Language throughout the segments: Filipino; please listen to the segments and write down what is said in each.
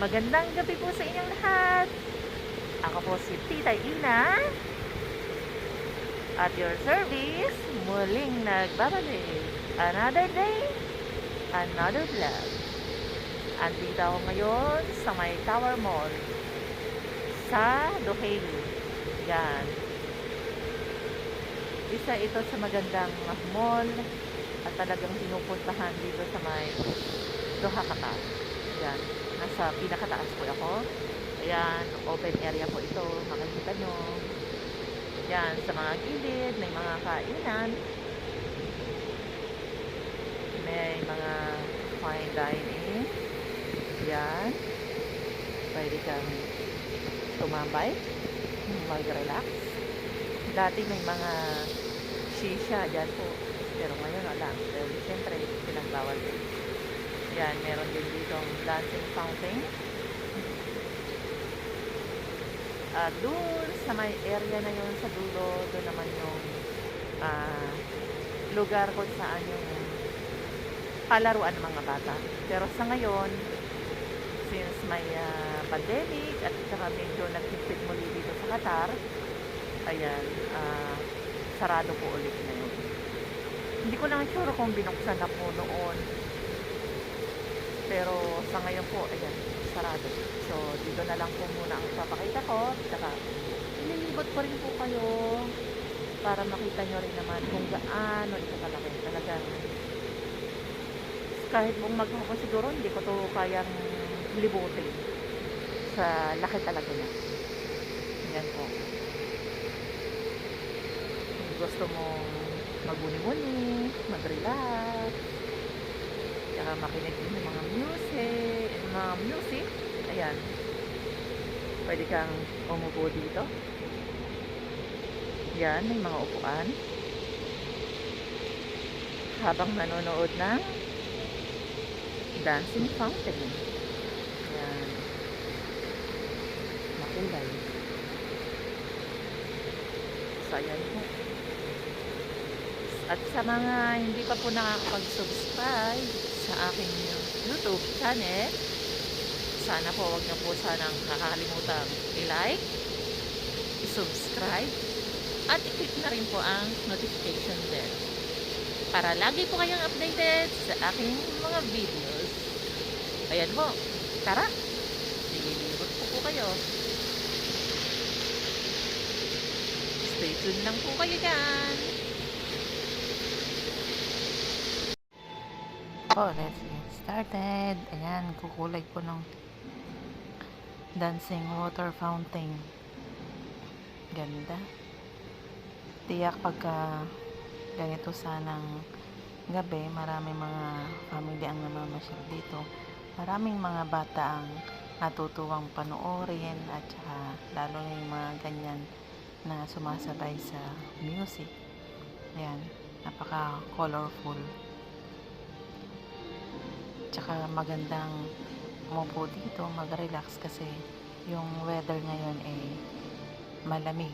Magandang gabi po sa inyong lahat. Ako po si Tita Ina at your service muling nagbabalik. Another day, another vlog. Andito ako ngayon sa may Tower Mall sa Duhel. Yan. Isa ito sa magandang mall at talagang pinupuntahan dito sa may Duhakata. Yan. Nasa pinakataas po ako. Ayan, open area po ito. Makikita nyo. Yan, sa mga gilid, may mga kainan. May mga fine dining. Yan. Pwede kang tumambay, mag-relax. Dati may mga shisha dyan po. Pero ngayon wala. Pero siyempre, pinagbawal din. Yan, meron din ditong dancing fountain. Doon sa may area na yun sa dulo, doon naman yung lugar kung saan yung palaruan ng mga bata. Pero sa ngayon, since may pandemic at saka medyo nagtipid muli dito sa Qatar, ayan, sarado po ulit na yun. Hindi ko lang sure kung binuksan na po noon. Pero sa ngayon po, ayan, sarado. So, dito na lang po muna ang papakita ko. Saka, ililibot ko rin po kayo para makita nyo rin naman kung gaano ito kalaki. Talagang, kahit buong magkako siguro, hindi ko to kayang libutin. Sa laki talaga na. Ayan po. Kung gusto mong magmuni-muni, mag-relax, saka makinig din ng mga music, ayan, pwede kang umupo dito. Yan, may mga upuan habang nanonood ng dancing fountain. Yan, makulay. So ayan po. At sa mga hindi pa po nakakapag-subscribe sa aking YouTube channel, sana po wag niyo po sanang kakalimutan i-like, i-subscribe, at i-click na rin po ang notification bell para lagi po kayong updated sa aking mga videos. Ayan po, tara, lilibot po kayo. Stay tuned lang po kayo dyan. Let's get started. Ayan, kukulay ko ng dancing water fountain. Ganda. Tiyak pagka ganito sanang gabi, maraming mga family ang namamasyal dito. Maraming mga bata ang natutuwang panoorin at saka lalo na yung mga ganyan na sumasabay sa music. Ayan, napaka colorful. Tsaka magandang umupo dito, mag-relax kasi yung weather ngayon ay malamig.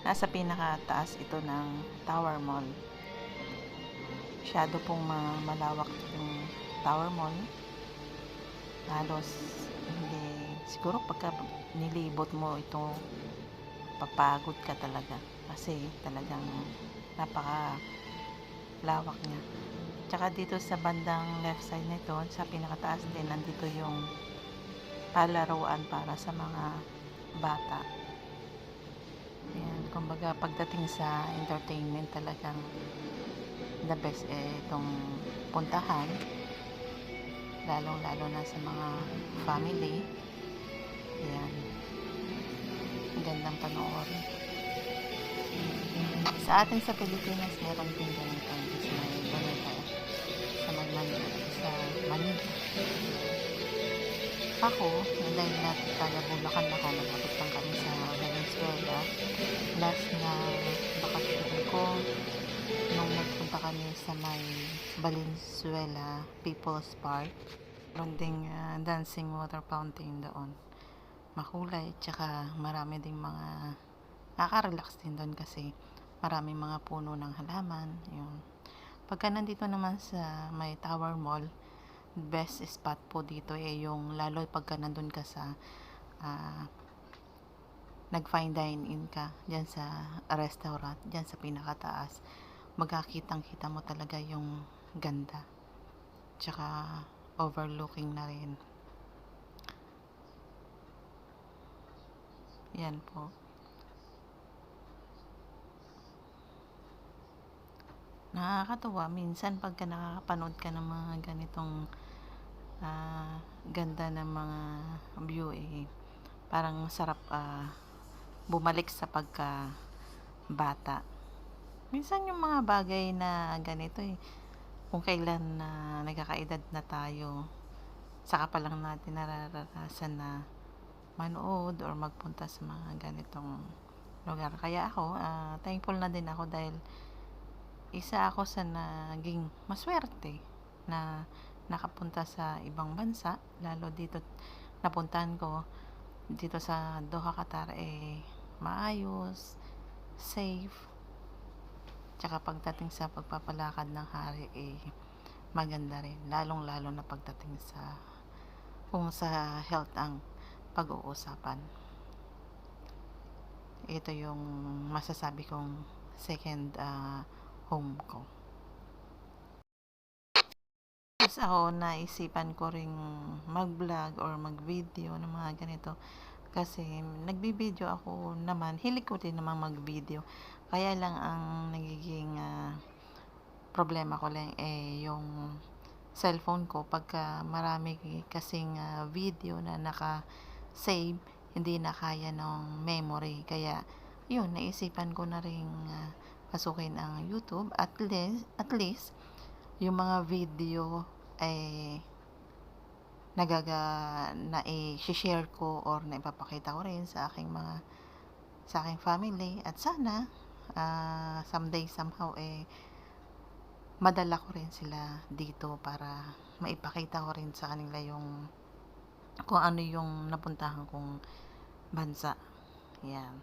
Nasa pinakataas ito ng Tower Mall. Masyado pong malawak yung Tower Mall. Halos hindi, siguro pagka nilibot mo ito, papagod ka talaga kasi talagang napaka lawak niya. Tsaka dito sa bandang left side nito, sa pinakataas din, nandito yung palaruan para sa mga bata. Ayan, kumbaga pagdating sa entertainment talagang the best itong puntahan. Lalong-lalo na sa mga family. Ayan. Gandang panoorin. Sa atin sa Pilipinas, meron din ganito sa Manila. Ako, dahil taga Bulacan ako, nagpapitang kami sa Valenzuela. Last na bakasyon ko, nung nagpunta kami sa may Valenzuela People's Park, meron ding dancing water fountain doon. Makulay, tsaka marami ding mga nakaka-relax din doon kasi maraming mga puno ng halaman. Yun. Pagka nandito naman sa may Tower Mall, best spot po dito yung lalo pagka nandun ka sa ah, nag-fine dine-in ka dyan sa restaurant, dyan sa pinakataas, magkakitang-kita mo talaga yung ganda. Tsaka overlooking na rin. Yan po. Nakakatuwa minsan pagka nakakapanood ka ng mga ganitong ganda ng mga view parang masarap bumalik sa pagka bata. Minsan yung mga bagay na ganito kung kailan na nagkakaedad na tayo, saka pa lang natin nararanasan na manood or magpunta sa mga ganitong lugar. Kaya ako, thankful na din ako dahil isa ako sa naging maswerte na nakapunta sa ibang bansa, lalo dito napuntahan ko dito sa Doha, Qatar, maayos, safe, tsaka pagdating sa pagpapalakad ng hari maganda rin, lalong lalo na pagdating sa kung sa health ang pag-uusapan. Ito yung masasabi kong second home ko. Tapos ako, naisipan ko ring mag-vlog or mag-video ng mga ganito kasi nagbi-video ako naman, hilig ko din naman mag-video, kaya lang ang nagiging problema ko lang yung cellphone ko, pagka marami kasing video na naka-save, hindi na kaya ng memory, kaya yun, naisipan ko na ring pasukin ang YouTube, at least yung mga video ay na i-share ko or na ipapakita ko rin sa aking family, at sana someday somehow madala ko rin sila dito para maipakita ko rin sa kanila yung kung ano yung napuntahan kong bansa. Yan.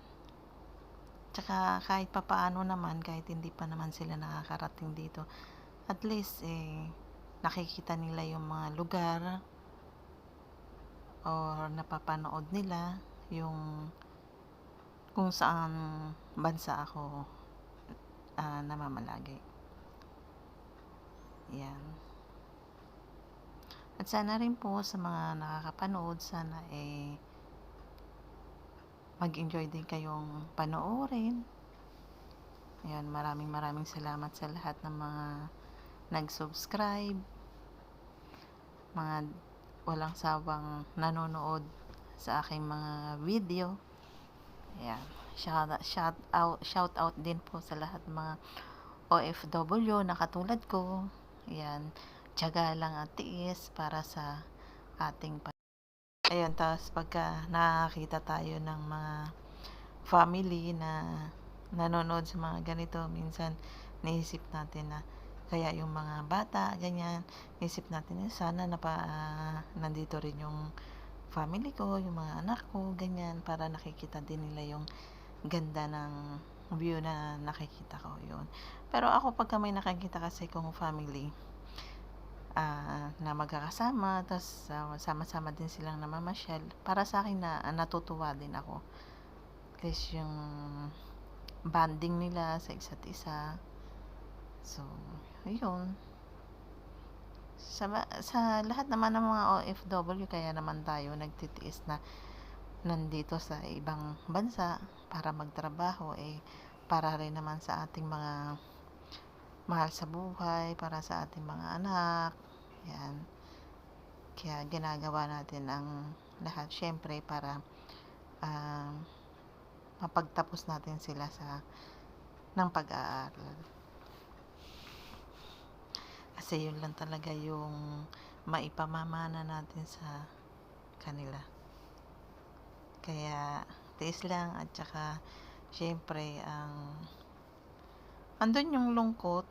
Tsaka kahit papaano naman, kahit hindi pa naman sila nakakarating dito, at least nakikita nila yung mga lugar or napapanood nila yung kung saan bansa ako namamalagi. Yan. At sana rin po sa mga nakakapanood, sana mag-enjoy din kayong panoorin. Ayan, maraming salamat sa lahat ng mga nag-subscribe, mga walang sawang nanonood sa aking mga video. Ayan, shout out din po sa lahat ng mga OFW na katulad ko. Ayan, tiyaga lang at tiis para sa ating ayun, tapos pagka nakakita tayo ng mga family na nanonood sa mga ganito, minsan naisip natin na kaya yung mga bata, ganyan, naisip natin sana nandito rin yung family ko, yung mga anak ko, ganyan, para nakikita din nila yung ganda ng view na nakikita ko, yun. Pero ako pagka may nakikita kasi kong family na magkakasama, tapos sama-sama din silang namamasyal, para sa akin na natutuwa din ako kasi yung bonding nila sa isa't isa. So yun, sa lahat naman ng mga OFW, kaya naman tayo nagtitiis na nandito sa ibang bansa para magtrabaho, para rin naman sa ating mga mahal sa buhay, para sa ating mga anak. Yan. Kaya ginagawa natin ang lahat, syempre, para mapagtapos natin sila ng pag-aaral. Kasi yun lang talaga yung maipamamana natin sa kanila. Kaya tiis lang, at saka syempre andun yung lungkot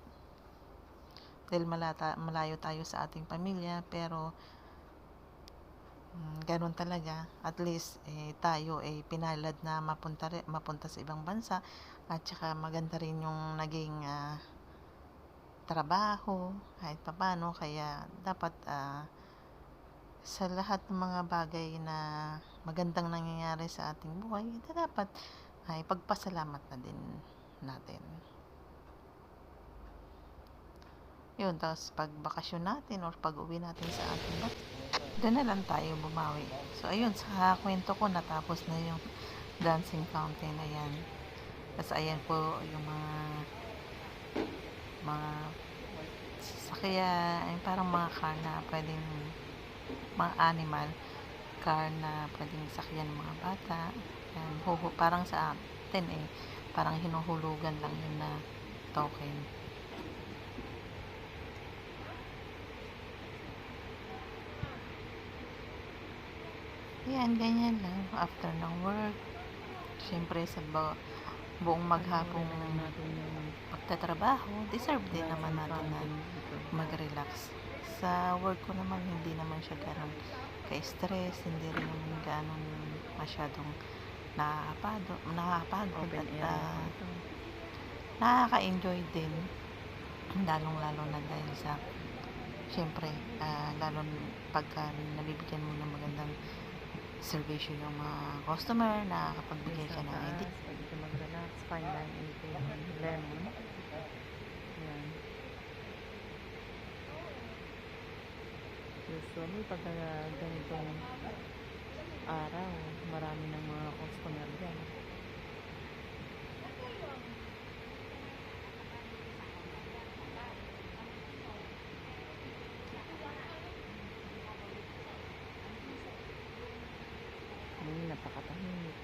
dahil malayo tayo sa ating pamilya, pero ganun talaga. At least tayo pinalad na mapunta sa ibang bansa, at saka maganda rin yung naging trabaho kahit papano, kaya dapat sa lahat ng mga bagay na magandang nangyayari sa ating buhay, dapat ay pagpasalamat na din natin. Yun, tapos pag bakasyon natin or pag uwi natin sa ating bansa, doon na lang tayo bumawi. So, ayun, sa kwento ko, natapos na yung dancing fountain. Ayan. Tapos, ayan po yung mga sasakyan, ay parang mga car na pwedeng, mga animal car na pwedeng sakyan ng mga bata. Ayan, parang sa atin parang hinuhulugan lang yun na token. Ayan, ganyan lang. After ng work, syempre sa buong maghapong pagtatrabaho, deserve din naman natin na mag-relax. Sa work ko naman, hindi naman siya ganun ka-stress, hindi rin naman ganun masyadong nakakapagod at nakaka-enjoy din, lalong-lalo na dahil sa syempre, lalo pagka nabibigyan mo ng magandang servisyo yung mga customer, nakakapagbigay ka ng idea. Pwede ka mag-relax, fine dining ito yung lemon. Yan. Usually, pag ganitong araw, marami ng mga customer dyan. Napakatahimik.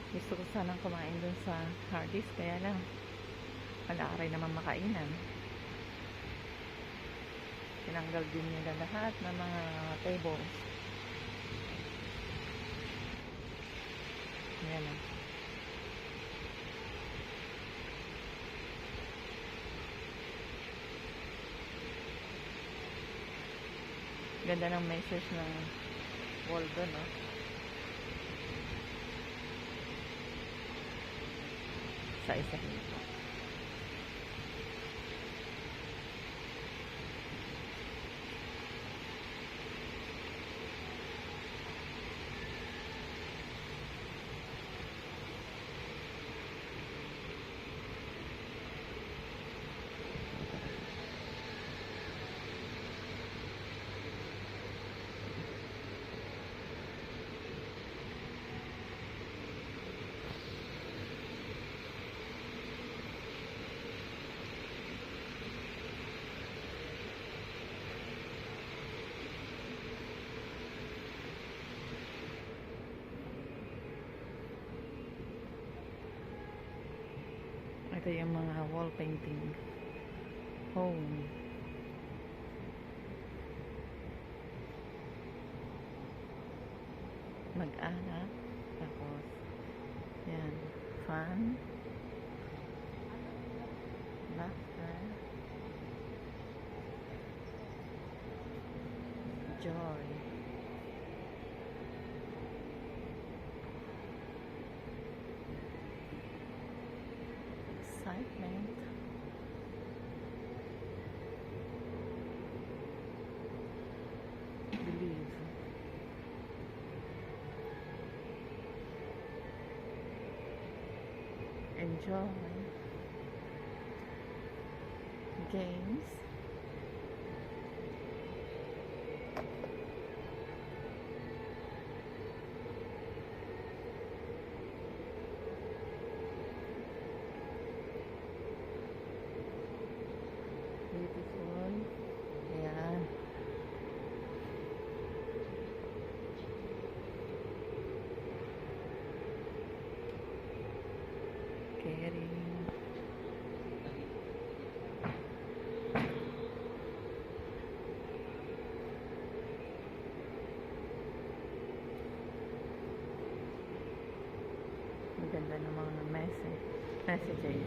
Gusto ko sanang kumain dun sa Hardee's, kaya lang wala ka rin naman makainan. Tinanggal din nila lahat ng mga tables. Ayan o. Ganda ng message ng wall doon, no? Sa isa dito. Ito yung mga wall painting. Home. Mag-anak. Tapos, yan. Fun. Laughter. Joy. Excitement. enjoy games. Beautiful. Ayan. Caring. Maganda ng mga messages.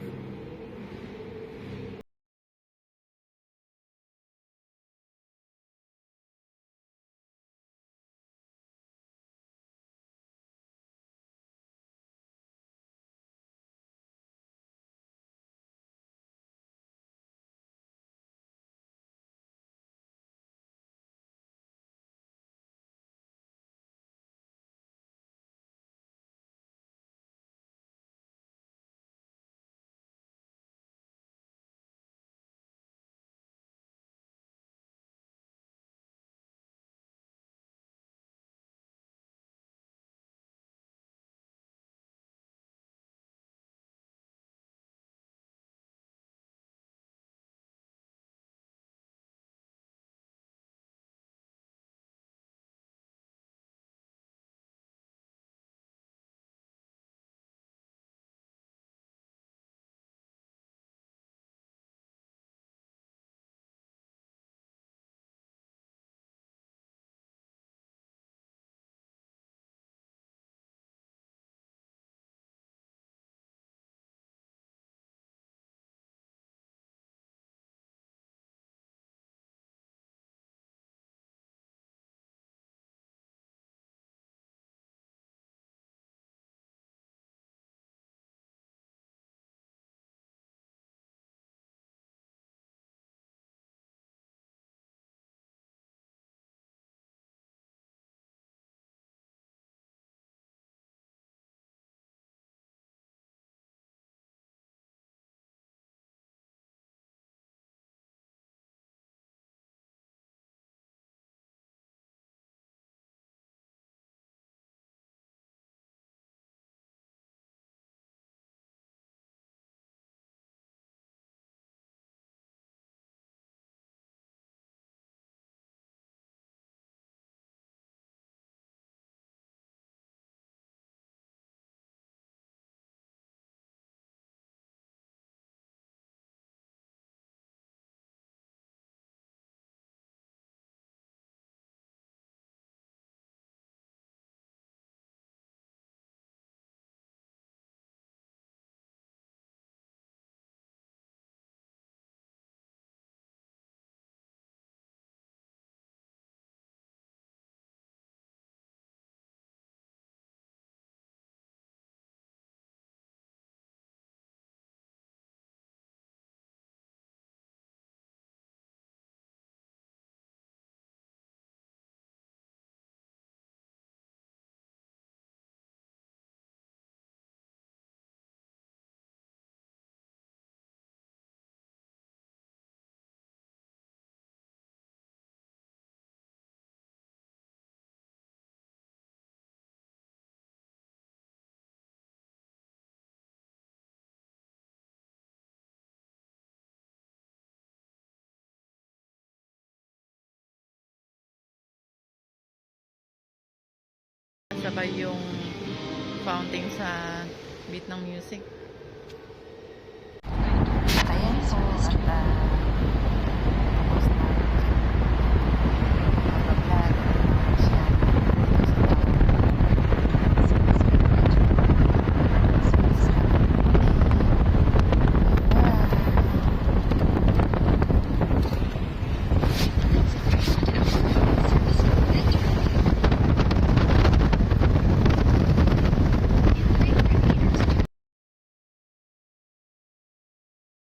Sabay yung fountain sa beat ng music. Ayan po, at